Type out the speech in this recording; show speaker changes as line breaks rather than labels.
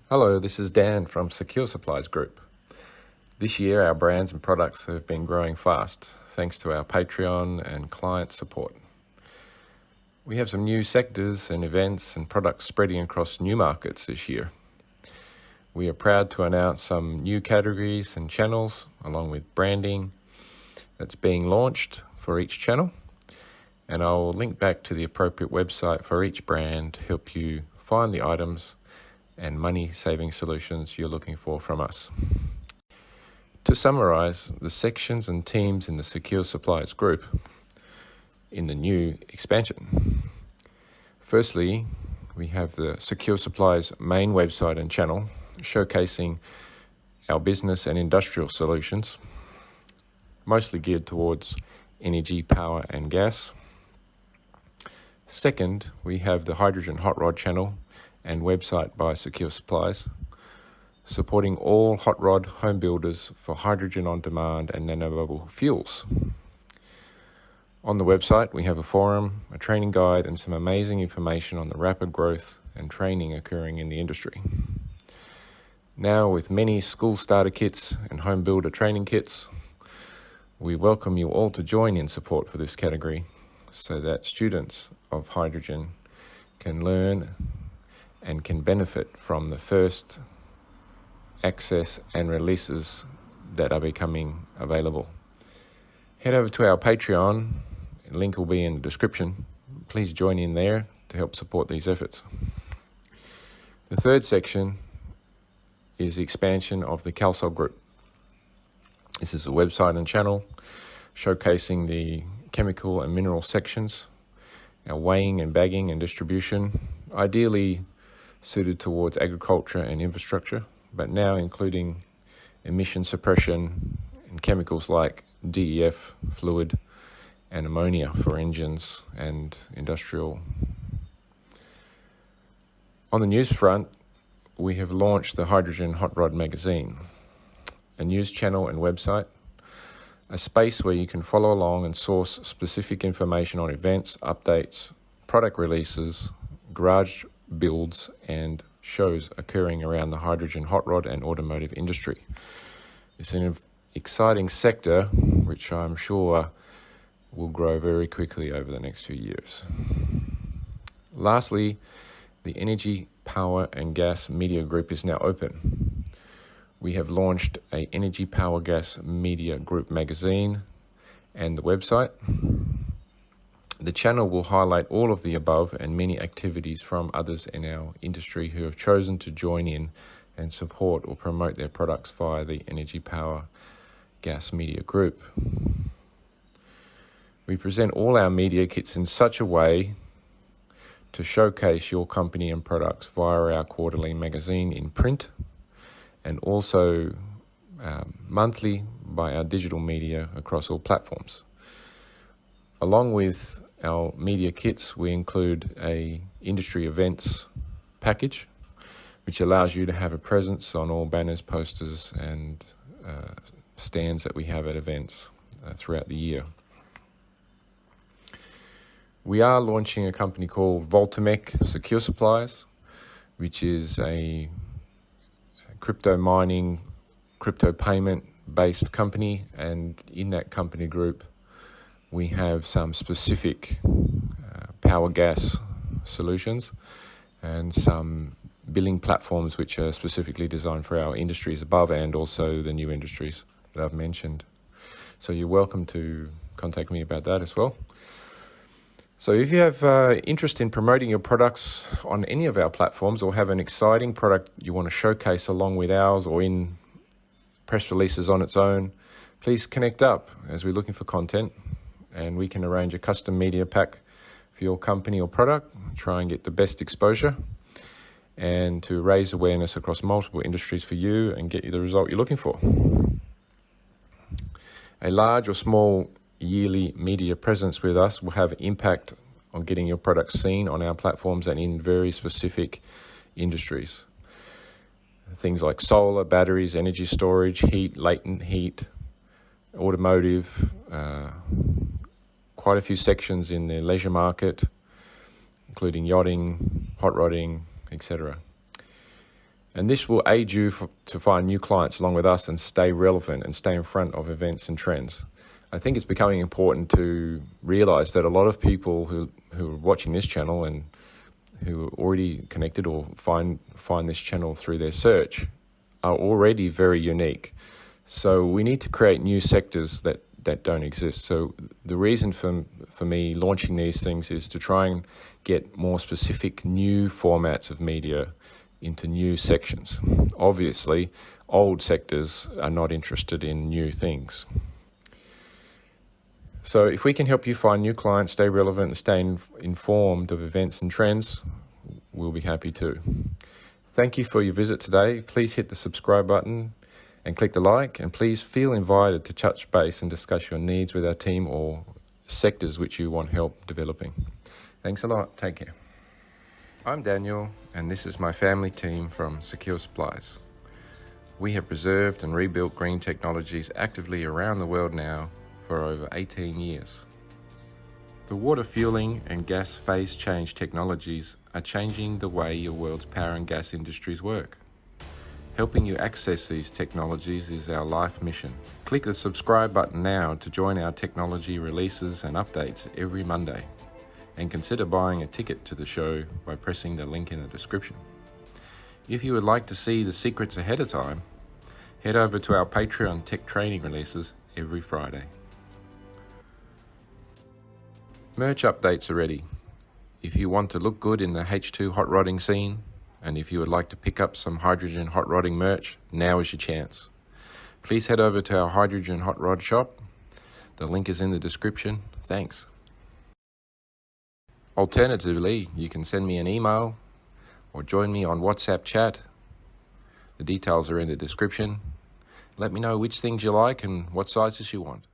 Hello, this is Dan from Secure Supplies Group. This year our brands and products have been growing fast thanks to our Patreon and client support. We have some new sectors and events and products spreading across new markets this year. We are proud to announce some new categories and channels along with branding that's being launched for each channel, and I'll link back to the appropriate website for each brand to help you find the items and money-saving solutions you're looking for from us. To summarize the sections and teams in the Secure Supplies Group in the new expansion. Firstly, we have the Secure Supplies main website and channel showcasing our business and industrial solutions, mostly geared towards energy, power and gas. Second, we have the hydrogen hot rod channel and website by Secure Supplies, supporting all hot rod home builders for hydrogen on demand and nanobubble fuels. On the website, we have a forum, a training guide, and some amazing information on the rapid growth and training occurring in the industry. Now, with many school starter kits and home builder training kits, we welcome you all to join in support for this category so that students of hydrogen can learn and can benefit from the first access and releases that are becoming available. Head over to our Patreon, the link will be in the description. Please join in there to help support these efforts. The third section is the expansion of the CalSol Group. This is a website and channel showcasing the chemical and mineral sections, our weighing and bagging and distribution, ideally suited towards agriculture and infrastructure, but now including emission suppression and chemicals like DEF, fluid, and ammonia for engines and industrial. On the news front, we have launched the Hydrogen Hot Rod magazine, a news channel and website, a space where you can follow along and source specific information on events, updates, product releases, garage builds and shows occurring around the hydrogen hot rod and automotive industry. It's an exciting sector which I'm sure will grow very quickly over the next few years. Lastly, the Energy, Power and Gas Media Group is now open. We have launched a Energy, Power, Gas Media Group magazine and the website. The channel will highlight all of the above and many activities from others in our industry who have chosen to join in and support or promote their products via the Energy, Power, Gas Media Group. We present all our media kits in such a way to showcase your company and products via our quarterly magazine in print and also monthly by our digital media across all platforms. Along with our media kits, we include a industry events package, which allows you to have a presence on all banners, posters, and stands that we have at events throughout the year. We are launching a company called Voltamec Secure Supplies, which is a crypto mining, crypto payment-based company, and in that company group, we have some specific power gas solutions and some billing platforms which are specifically designed for our industries above and also the new industries that I've mentioned. So you're welcome to contact me about that as well. So if you have interest in promoting your products on any of our platforms or have an exciting product you want to showcase along with ours or in press releases on its own, please connect up as we're looking for content and we can arrange a custom media pack for your company or product, try and get the best exposure and to raise awareness across multiple industries for you and get you the result you're looking for. A large or small yearly media presence with us will have impact on getting your products seen on our platforms and in very specific industries. Things like solar, batteries, energy storage, heat, latent heat, automotive, quite a few sections in the leisure market, including yachting, hot rodding, etc. And this will aid you to find new clients along with us and stay relevant and stay in front of events and trends. I think it's becoming important to realize that a lot of people who are watching this channel and who are already connected or find this channel through their search are already very unique. So we need to create new sectors that don't exist. So the reason for me launching these things is to try and get more specific new formats of media into new sections. Obviously, old sectors are not interested in new things. So if we can help you find new clients, stay relevant, and stay informed of events and trends, we'll be happy to. Thank you for your visit today. Please hit the subscribe button and click the like, and please feel invited to touch base and discuss your needs with our team or sectors which you want help developing. Thanks a lot. Take care. I'm Daniel, and this is my family team from Secure Supplies. We have preserved and rebuilt green technologies actively around the world now for over 18 years. The water fueling and gas phase change technologies are changing the way your world's power and gas industries work. Helping you access these technologies is our life mission. Click the subscribe button now to join our technology releases and updates every Monday. And consider buying a ticket to the show by pressing the link in the description. If you would like to see the secrets ahead of time, head over to our Patreon tech training releases every Friday. Merch updates are ready. If you want to look good in the H2 hot rodding scene, and if you would like to pick up some hydrogen hot rodding merch, now is your chance. Please head over to our hydrogen hot rod shop. The link is in the description. Thanks. Alternatively, you can send me an email or join me on WhatsApp chat. The details are in the description. Let me know which things you like and what sizes you want.